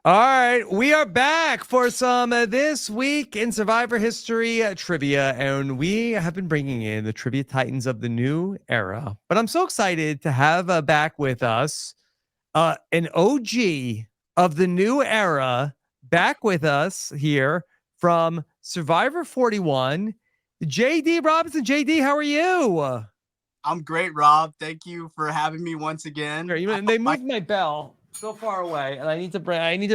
All right, we are back for some This Week in Survivor History trivia, and we have been bringing in the trivia titans of the new era. But I'm so excited to have back with us an OG of the new era, back with us here from Survivor 41, JD Robinson. JD, how are you? I'm great, Rob. Thank you for having me once again. They moved my bell so far away, and I need to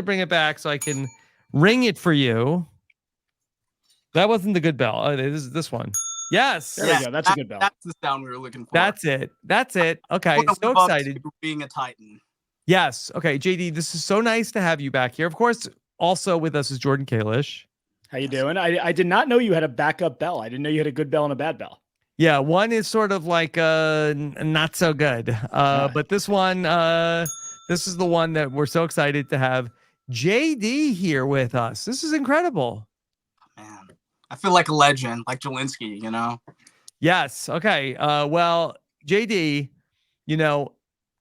bring it back so I can ring it for you. That wasn't the good bell. Oh, this one. Yes. There we go. That's a good bell. That's the sound we were looking for. That's it. Okay. So excited. Being a Titan. Yes. Okay, JD, this is so nice to have you back here. Of course, also with us is Jordan Kalish. How you doing? I did not know you had a backup bell. I didn't know you had a good bell and a bad bell. Yeah, one is sort of like not so good. But this one, this is the one that we're so excited to have JD here with us. This is incredible. Man, I feel like a legend, like Jelinski, you know? Yes. Okay. Well, JD,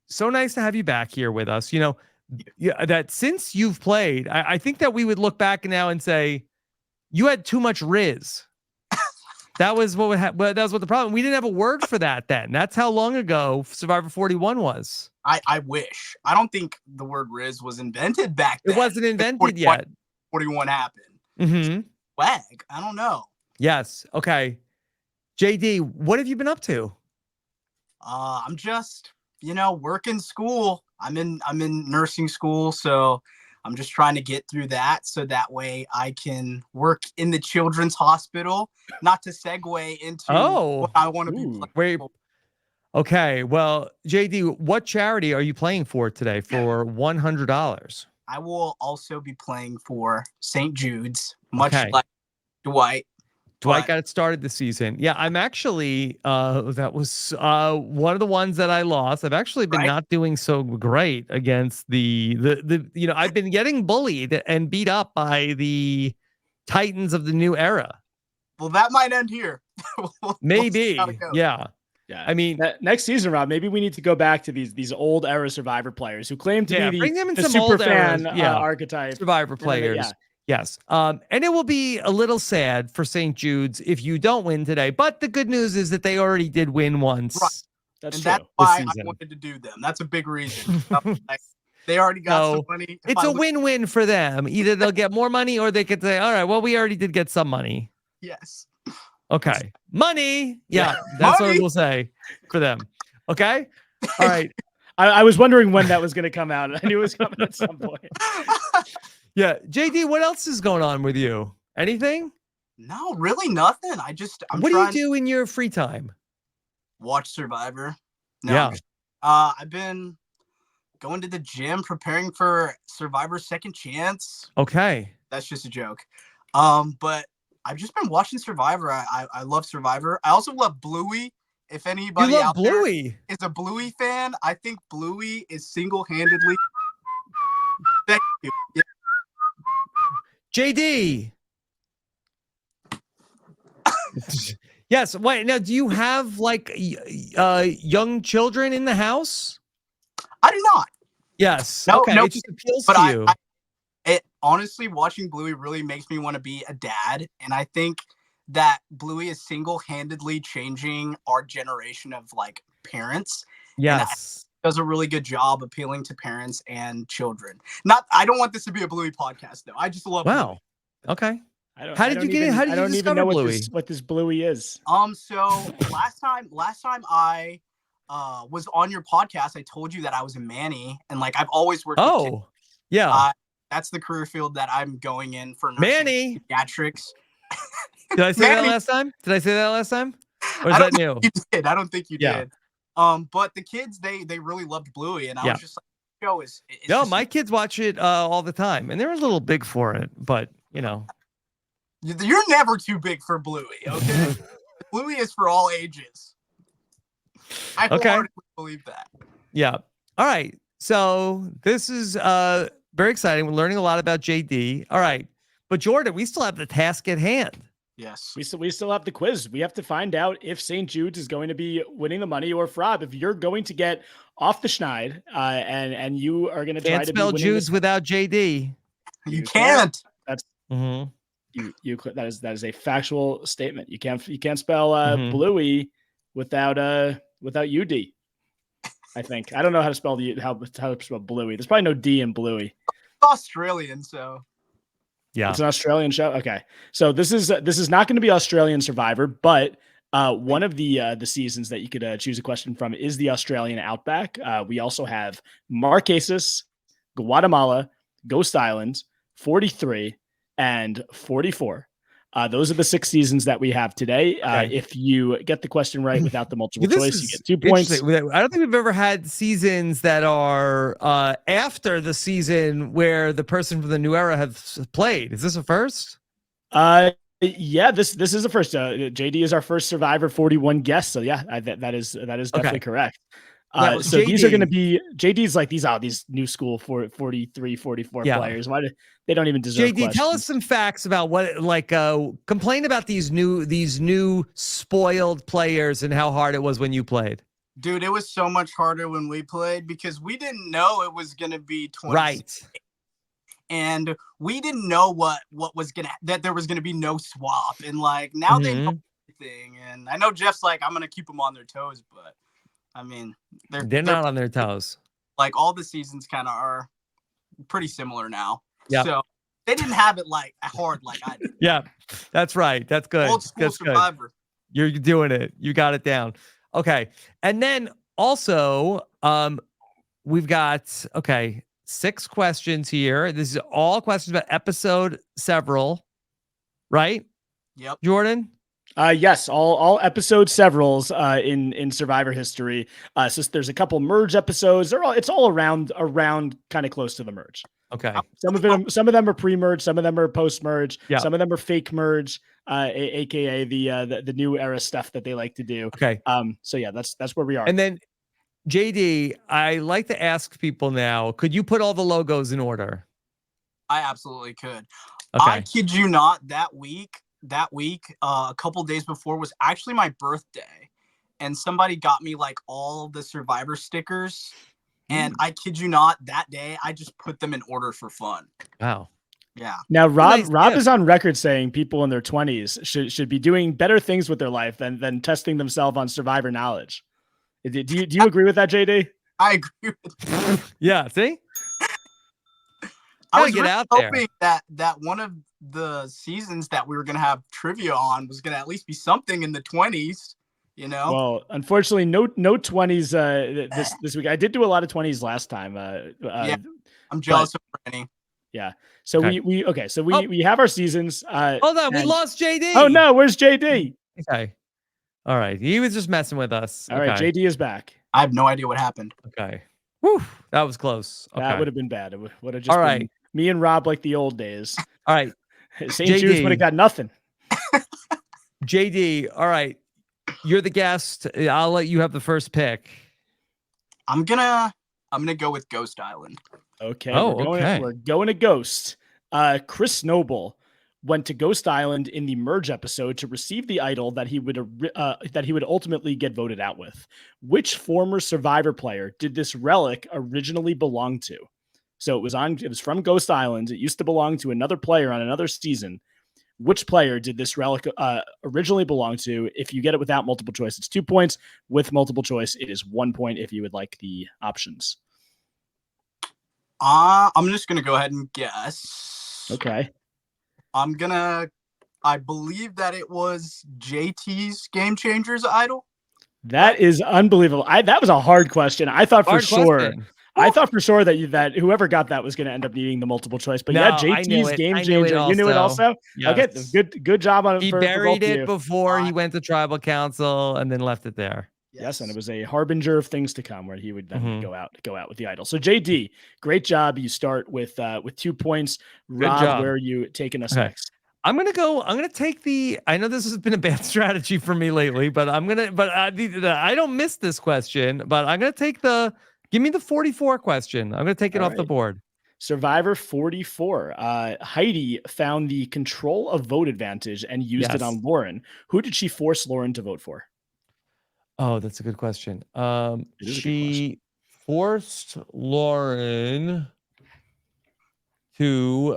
so nice to have you back here with us. That since you've played, I think that we would look back now and say you had too much Riz. That was what the problem. We didn't have a word for that then. That's how long ago Survivor 41 was. I wish. I don't think the word Riz was invented back then. It wasn't invented yet. 41 happened. Mm-hmm. Swag. I don't know. Yes. Okay. JD, what have you been up to? I'm just, working school. I'm in nursing school, so I'm just trying to get through that so that way I can work in the children's hospital. Not to segue into what I want to be playing for. Okay, well, JD, what charity are you playing for today for $100? I will also be playing for St. Jude's, much like Dwight. Dwight got it started this season. Yeah, I'm actually, that was one of the ones that I lost. I've actually been not doing so great against I've been getting bullied and beat up by the Titans of the new era. Well, that might end here. Maybe. Yeah. Yeah. I mean, next season, Rob, maybe we need to go back to these old era Survivor players who claim to be the super fan archetype. Survivor players. Yeah. Yes. And it will be a little sad for St. Jude's if you don't win today. But the good news is that they already did win once. Right. That's why I wanted to do them. That's a big reason. They already got some money. It's a win-win for them. Either they'll get more money or they could say, all right, well, we already did get some money. Yes. Okay. Money. Yeah. That's what we'll say for them. Okay. All right. I was wondering when that was going to come out. I knew it was coming at some point. Yeah. JD, what else is going on with you? Anything? No, really nothing. What do you do in your free time? Watch Survivor. No, yeah. I've been going to the gym, preparing for Survivor Second Chance. Okay. That's just a joke. But I've just been watching Survivor. I love Survivor. I also love Bluey. If anybody out there is a Bluey fan, I think Bluey is single-handedly. Thank you. Yeah. JD. Yes. Wait. Now, do you have young children in the house? I do not. Yes. No, okay. No, it just appeals to you. Honestly, watching Bluey really makes me want to be a dad, and I think that Bluey is single-handedly changing our generation of parents. Yes. Does a really good job appealing to parents and children. I don't want this to be a Bluey podcast though. I just love Bluey. Okay. How did you even know what this Bluey is? So last time I was on your podcast, I told you that I was a Manny, and I've always worked with kids. Yeah. That's the career field that I'm going in for Manny pediatrics. Did I say that last time? Or is that new? You did. I don't think you did. But the kids, they really loved Bluey, and I was just like, show is. No, my kids watch it all the time, and they're a little big for it, but You're never too big for Bluey, okay? Bluey is for all ages. I wholeheartedly believe that. Yeah. All right. So this is very exciting. We're learning a lot about JD. All right. But Jordan, we still have the task at hand. Yes. We still have the quiz. We have to find out if St. Jude's is going to be winning the money, or Rob, if you're going to get off the schneid and you are going to try to spell Jude's without JD. You can't. That's mm-hmm. that is a factual statement. You can't spell Bluey without UD. I think. I don't know how to spell how to spell Bluey. There's probably no D in Bluey. Australian, so yeah, it's an Australian show. Okay, so this is not going to be Australian Survivor, but one of the seasons that you could choose a question from is the Australian Outback. We also have Marquesas, Guatemala, Ghost Island, 43, and 44. Those are the 6 seasons that we have today. Okay. If you get the question right without the multiple choice, you get 2 points. I don't think we've ever had seasons that are after the season where the person from the new era has played. Is this a first? Yeah, this is the first. JD is our first Survivor 41 guest. So yeah, that is definitely correct. So JD, these are going to be JD's like these new school 43, 44 players. Why they don't even deserve JD, questions. tell us some facts about what complain about these new spoiled players and how hard it was when you played. Dude, it was so much harder when we played because we didn't know it was going to be 20. Right. And we didn't know that there was going to be no swap. And like now they know everything. And I know Jeff's like, I'm going to keep them on their toes, but I mean, they're not on their toes. Like all the seasons kind of are pretty similar now. Yeah. So they didn't have it like hard like I did. Yeah, that's right. That's good. Old school that's Survivor. Good. You're doing it. You got it down. Okay. And then also, we've got 6 questions here. This is all questions about episode several, right? Yep. Jordan? Yes, all episode severals in Survivor history. So there's a couple merge episodes. It's all around kind of close to the merge. Okay. Some of them are pre-merge, some of them are post-merge, some of them are fake merge, aka the new era stuff that they like to do. Okay. So yeah, that's where we are. And then JD, I like to ask people now, could you put all the logos in order? I absolutely could. Okay. I kid you not, that week, a couple days before was actually my birthday, and somebody got me like all the Survivor stickers. And I kid you not, that day I just put them in order for fun. Wow. Yeah. Now Rob is on record saying people in their 20s should be doing better things with their life than testing themselves on Survivor knowledge. Do you agree with that, JD? I agree with that. Yeah. See, I was really hoping that one of the seasons that we were going to have trivia on was going to at least be something in the 20s, you know? Well, unfortunately, no 20s this week. I did do a lot of 20s last time. Yeah, I'm jealous of Rennie. Yeah. So we have our seasons. Hold on, we lost JD. Oh no, where's JD? Okay. All right. He was just messing with us. All right, JD is back. I have no idea what happened. Okay. Whew, that was close. Okay. That would have been bad. It would have just been me and Rob like the old days. All right. St. Jude's would have got nothing. JD, all right. You're the guest. I'll let you have the first pick. I'm gonna go with Ghost Island. Okay. We're going to Ghost. Chris Noble went to Ghost Island in the merge episode to receive the idol that he would ultimately get voted out with. Which former Survivor player did this relic originally belong to? So it was from Ghost Island. It used to belong to another player on another season. Which player did this relic originally belong to? If you get it without multiple choice, it's 2 points. With multiple choice, it is 1 point if you would like the options. I'm just going to go ahead and guess. Okay. I believe that it was JT's Game Changers idol. That is unbelievable. That was a hard question. I thought for sure that whoever got that was going to end up needing the multiple choice. But JT's Game Changer. You knew it also? Yes. Okay, good job on it. He buried it before he went to tribal council and then left it there. Yes, and it was a harbinger of things to come where he would then go out with the idol. So JD, great job. You start with 2 points. Rob, where are you taking us next? I'm gonna take I know this has been a bad strategy for me lately, but I don't miss this question, but I'm gonna take give me the 44 question. I'm gonna take it off the board. Survivor 44. Heidi found the control of vote advantage and used it on Lauren. Who did she force Lauren to vote for? Oh, that's a good question. She forced Lauren to,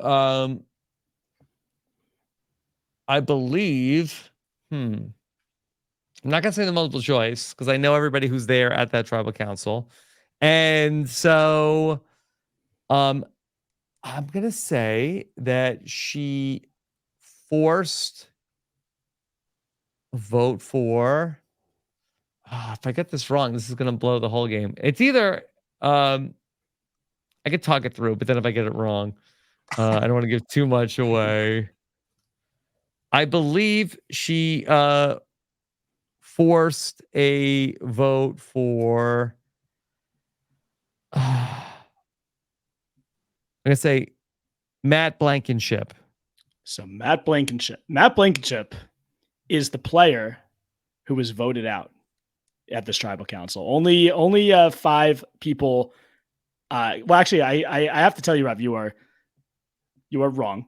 I believe, I'm not going to say the multiple choice because I know everybody who's there at that tribal council. And so I'm going to say that she forced a vote for, if I get this wrong, this is going to blow the whole game. It's either, I could talk it through, but then if I get it wrong, I don't want to give too much away. I believe she forced a vote for, I'm going to say Matt Blankenship. So Matt Blankenship is the player who was voted out at this tribal council. Only 5 people. Well, actually, I have to tell you, Rob, you are wrong,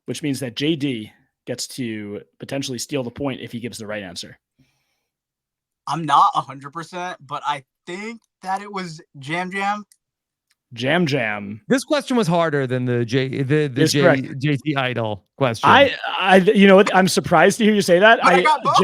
which means that JD gets to potentially steal the point if he gives the right answer. I'm not 100%, but I think that it was Jam. Jam. This question was harder than the JT Idol question. You know what? I'm surprised to hear you say that. But I got both.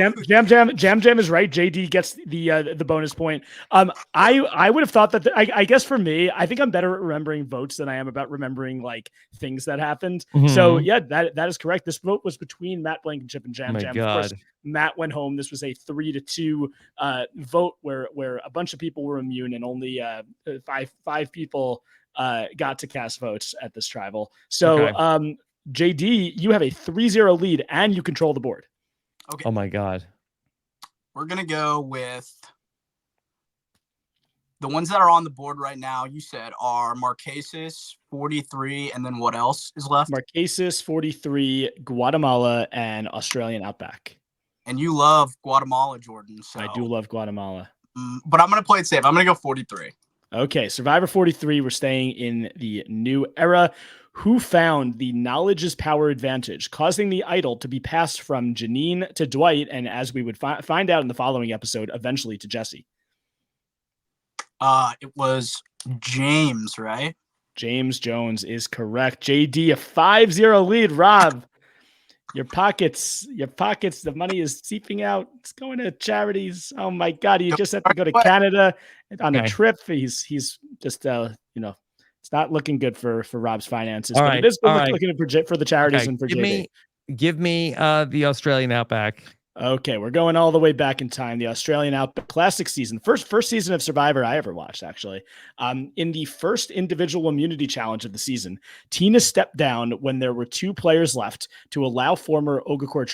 Jam is right. JD gets the bonus point. I would have thought that. I guess for me, I think I'm better at remembering votes than I am about remembering like things that happened. Mm-hmm. So yeah, that is correct. This vote was between Matt Blankenship and Jam. God. Of course, Matt went home. This was a 3-2 vote where a bunch of people were immune and only five people got to cast votes at this tribal. So okay. JD, you have a 3-0 lead and you control the board. Okay. Oh my God. We're going to go with the ones that are on the board right now. You said are Marquesas 43. And then what else is left? Marquesas 43, Guatemala, and Australian Outback. And you love Guatemala, Jordan. So I do love Guatemala. But I'm going to play it safe. I'm going to go 43. Okay. Survivor 43. We're staying in the new era. Who found the knowledge is power advantage, causing the idol to be passed from Janine to Dwight, and as we would find out in the following episode, eventually to Jesse? It was James, right? James Jones is correct. JD, a 5-0 lead. Rob, your pockets, the money is seeping out. It's going to charities. Oh my God. You just have to go to Canada on a trip. He's just, it's not looking good for Rob's finances, but it is looking for the charities and for JD. Give me the Australian Outback. Okay, we're going all the way back in time. The Australian Outback Classic season, first season of Survivor I ever watched, actually. In the first individual immunity challenge of the season, Tina stepped down when there were 2 players left to allow her former Ogakor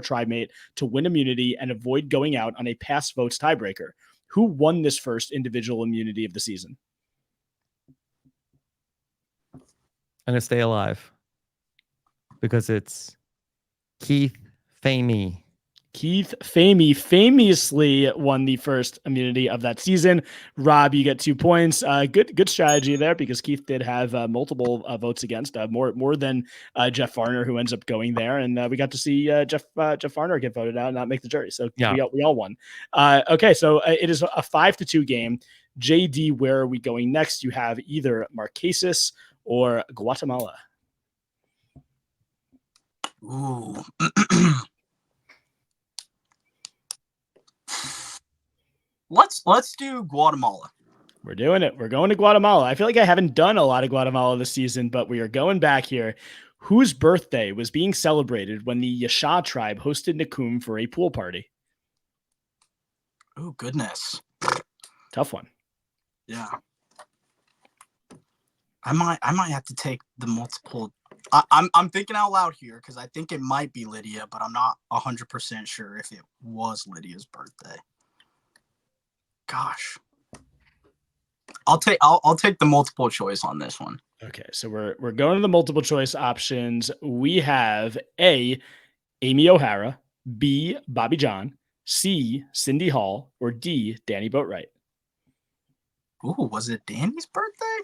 tribemate to win immunity and avoid going out on a pass votes tiebreaker. Who won this first individual immunity of the season? I'm gonna stay alive because it's Keith Famey. Keith Famey famously won the first immunity of that season. Rob, you get 2 points. Good strategy there because Keith did have multiple votes against, more than Jeff Varner, who ends up going there, and we got to see Jeff Varner get voted out and not make the jury. So yeah, we all won. Okay, so it is a 5-2 game. JD, where are we going next? You have either Marquesas or Guatemala. Ooh. Let's do Guatemala. We're doing it. We're going to Guatemala. I feel like I haven't done a lot of Guatemala this season, but we are going back here. Whose birthday was being celebrated when the Yasha tribe hosted Nakum for a pool party? Oh, goodness. Tough one. Yeah. I might have to take the multiple. I'm thinking out loud here because I think it might be Lydia, but I'm not 100% sure if it was Lydia's birthday. Gosh. I'll take the multiple choice on this one. Okay, so we're going to the multiple choice options. We have A, Amy O'Hara, B, Bobby John, C, Cindy Hall, or D, Danny Boatwright. Ooh, was it Danny's birthday?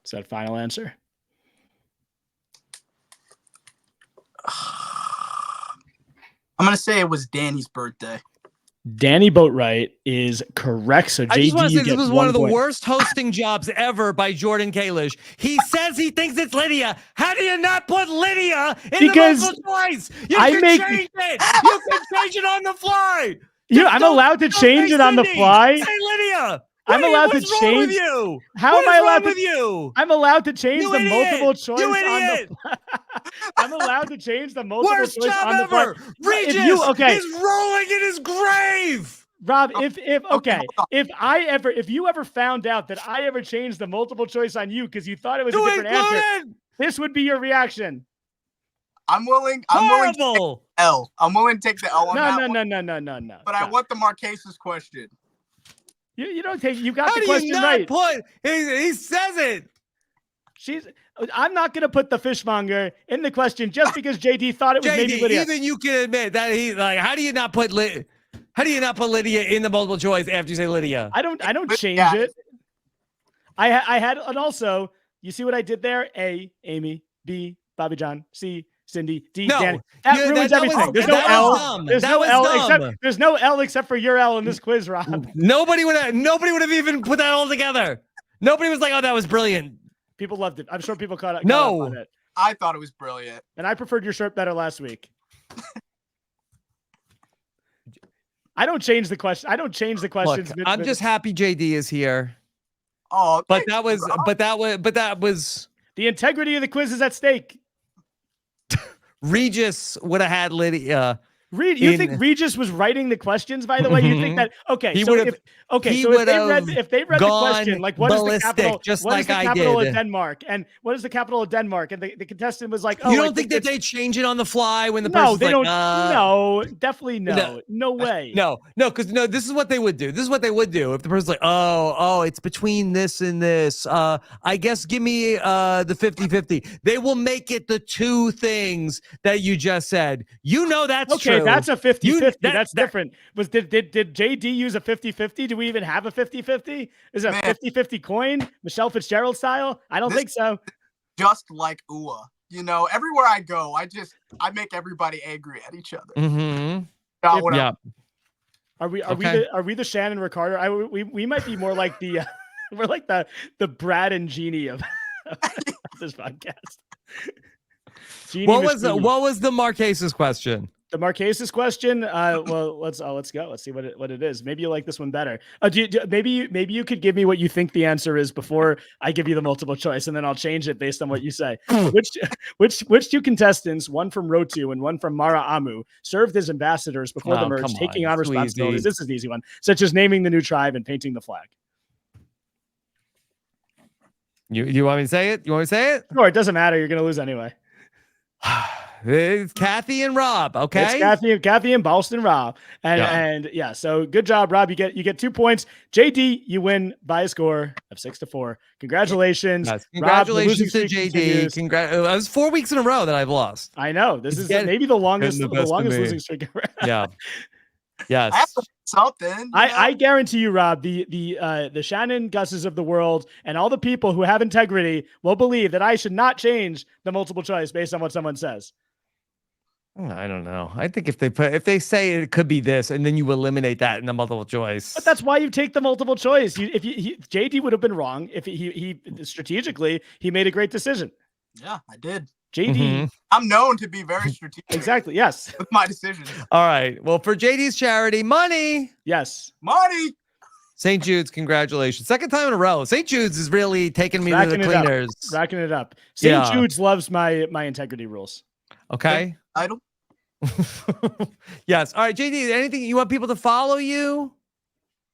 Is that a final answer? I'm going to say it was Danny's birthday. Danny Boatwright is correct. So JD, I just want to say this was one of the point. worst hosting jobs ever by Jordan Kalish. He says he thinks it's Lydia. How do you not put Lydia in the multiple choice? You can change it. You can change it on the fly. I'm allowed to change it on the fly. Say Lydia. I'm allowed to change. With you? How am I allowed with you? I'm allowed to change the multiple choice on the. I'm allowed to change the multiple worst choice job on the fly. ever. Regis is rolling in his grave. Rob, if you ever found out that I ever changed the multiple choice on you because you thought it was a different answer, this would be your reaction. I'm willing to take the L. I'm willing to take the L on No. But I want the Marquesas question. You don't take. You got the question right. He says it. I'm not going to put the fishmonger in the question just because JD thought it was maybe Lydia. Even you can admit that how do you not put Lydia in the multiple choice after you say Lydia? I don't change it. I had, and also, you see what I did there? A, Amy. B, Bobby John. C, Cindy. D, Danny. That ruins everything. There's no L. There's no L except for your L in this quiz, Rob. Nobody would have even put that all together. Nobody was like, "Oh, that was brilliant." People loved it. I'm sure people caught up on it. I thought it was brilliant, and I preferred your shirt better last week. I don't change the question. I don't change the questions. Look, I'm just happy JD is here. Oh, but that was the integrity of the quiz is at stake. Regis would have had Lydia. You think Regis was writing the questions, by the way? You think that if they read the question, like what is the capital of Denmark? And what is the capital of Denmark? And the contestant was like, "Oh, you don't think that they change it on the fly when the person's don't. No, definitely no. No way. No, because this is what they would do. This is what they would do if the person's like, oh, it's between this and this. I guess give me the 50-50. They will make it the two things that you just said. That's true. That's a 50-50. That's different. Did JD use a 50-50? Do we even have a 50-50? Is it a 50-50 coin? Michelle Fitzgerald style? I don't think so. Just like UA. Everywhere I go, I make everybody angry at each other. Mm-hmm. Are we the Shannon Ricardo? We might be more like the we're like the Brad and Jeannie of this podcast. What was the Marquesas question? The Marquesas question. Well, let's go. Let's see what it is. Maybe you like this one better. Maybe you could give me what you think the answer is before I give you the multiple choice, and then I'll change it based on what you say. Which two contestants, one from Rotu and one from Mara Amu, served as ambassadors before the merge, taking on responsibilities? This is an easy one, such as naming the new tribe and painting the flag. You want me to say it? Sure, it doesn't matter. You're going to lose anyway. It's Kathy and Rob, okay? It's Kathy and Boston Rob. And so good job, Rob. You get 2 points. JD, you win by a score of 6-4. Congratulations. Yes, congratulations Rob, to JD. It was 4 weeks in a row that I've lost. I know. This is maybe the longest losing streak ever. Yeah. Yes. I have to something. I guarantee you, Rob, the Shannon Gusses of the world and all the people who have integrity will believe that I should not change the multiple choice based on what someone says. I don't know. I think if they say it could be this, and then you eliminate that in the multiple choice. But that's why you take the multiple choice. JD would have been wrong if he strategically he made a great decision. Yeah, I did. JD, I'm known to be very strategic. Exactly. Yes. With my decisions. All right. Well, for JD's charity, money. Yes. Money. St. Jude's, congratulations. Second time in a row. St. Jude's is really taking me to the cleaners. Racking it up. St. Jude's loves my integrity rules. Okay. Idol. Yes. All right, JD, anything you want people to follow you?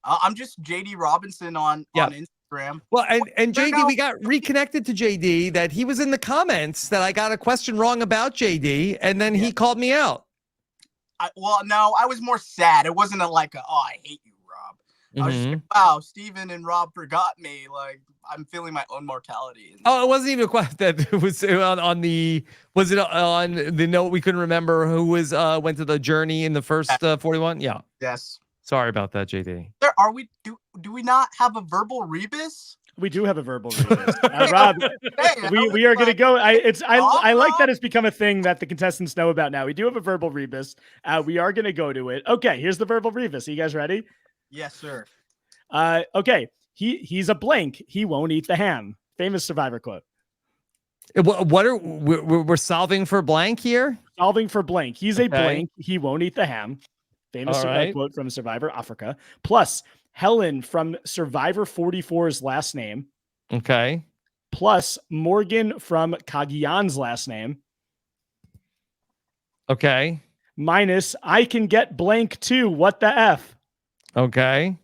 I'm just JD Robinson on Instagram. Well, and JD, we got reconnected to JD that he was in the comments that I got a question wrong about JD, and then he called me out. No, I was more sad. It wasn't I hate you, Rob. I was just like, wow, Steven and Rob forgot me. Like, I'm feeling my own mortality. Oh, it wasn't even a question that was on the. Was it on the note we couldn't remember who was went to the journey in the first 41? Yeah. Yes. Sorry about that, JD. Do we not have a verbal rebus? We do have a verbal rebus. Rob, we are going to go. I like that it's become a thing that the contestants know about now. We do have a verbal rebus. We are going to go to it. Okay, here's the verbal rebus. Are you guys ready? Yes, sir. Okay. He's a blank. He won't eat the ham. Famous Survivor quote. What are we're solving for blank here? Solving for blank. He's a blank. He won't eat the ham. Famous quote from Survivor Africa. Plus Helen from Survivor 44's last name. Okay. Plus Morgan from Cagayan's last name. Okay. Minus I can get blank too. What the F? Okay.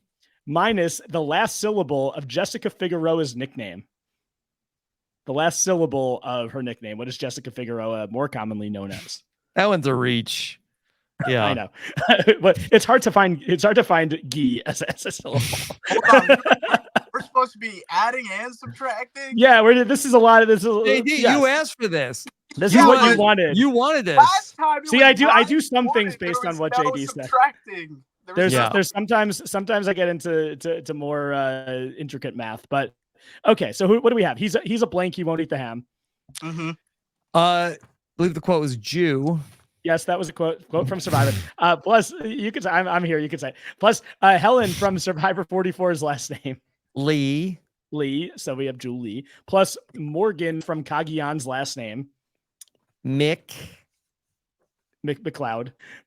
Minus the last syllable of Jessica Figueroa's nickname. The last syllable of her nickname. What is Jessica Figueroa more commonly known as? That one's a reach. Yeah, I know, but it's hard to find. It's hard to find "gi" as a syllable. Hold on. We're supposed to be adding and subtracting. Yeah, this is a lot of this. JD, you asked for this. This is what you wanted. You wanted this. Last time See, I do some things based on what JD said. There's sometimes I get into more intricate math, but okay. So what do we have? He's a blank. He won't eat the ham. Mm-hmm. I believe the quote was Jew. Yes, that was a quote from Survivor. Plus, you could say, I'm here. You could say. Plus, Helen from Survivor 44's last name. Lee. So we have Julie. Plus Morgan from Cagayan's last name. McLeod.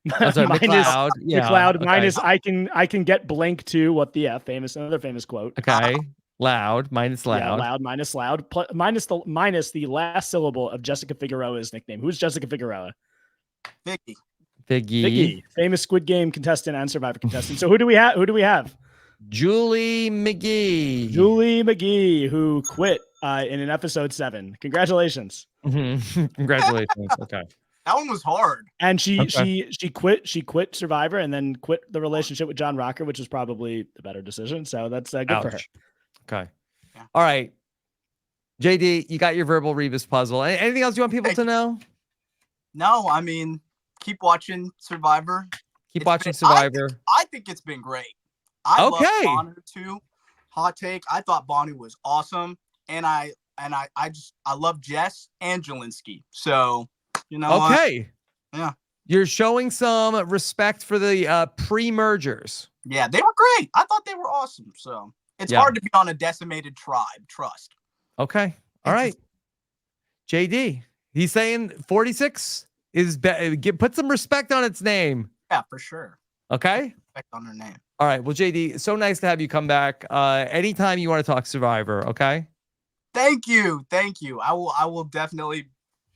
McLeod. Yeah. McLeod. Minus I can get blank too. What the F? Another famous quote. Okay. Loud minus loud. Yeah, loud minus loud. Minus the last syllable of Jessica Figueroa's nickname. Who's Jessica Figueroa? Figgy. Famous Squid Game contestant and Survivor contestant. So who do we have? Julie McGee. Who quit in an episode 7. Congratulations. Mm-hmm. Congratulations. Okay. That one was hard. And she quit Survivor and then quit the relationship with John Rocker, which was probably the better decision. So that's good for her. Okay. Yeah. All right. JD, you got your verbal rebus puzzle. Anything else you want people to know? No, I mean, keep watching Survivor. Survivor. I think it's been great. I love Bonner too. Hot take. I thought Bonnie was awesome. And I love Jess and Jelinski. So, you know. Okay. Yeah. You're showing some respect for the pre-mergers. Yeah, they were great. I thought they were awesome. So it's hard to be on a decimated tribe. Trust. Okay. All right. JD, he's saying 46 is put some respect on its name. Yeah, for sure. Okay. Respect on her name. All right. Well, JD, so nice to have you come back. Anytime you want to talk Survivor. Okay. Thank you. I will definitely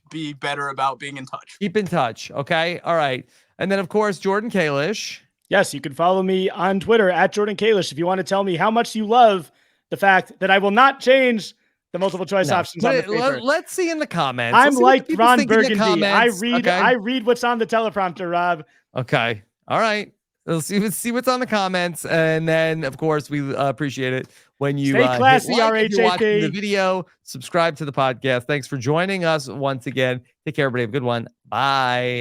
be better about being in touch. Keep in touch. Okay. All right. And then of course, Jordan Kalish. Yes, you can follow me on Twitter at Jordan Kalish if you want to tell me how much you love the fact that I will not change the multiple choice options on the paper. Let's see in the comments. I'm like Ron Burgundy. I read what's on the teleprompter, Rob. Okay. All right. Let's see what's on the comments. And then, of course, we appreciate it when you stay classy, if you're watching RHAP. the video, subscribe to the podcast. Thanks for joining us once again. Take care, everybody. Have a good one. Bye.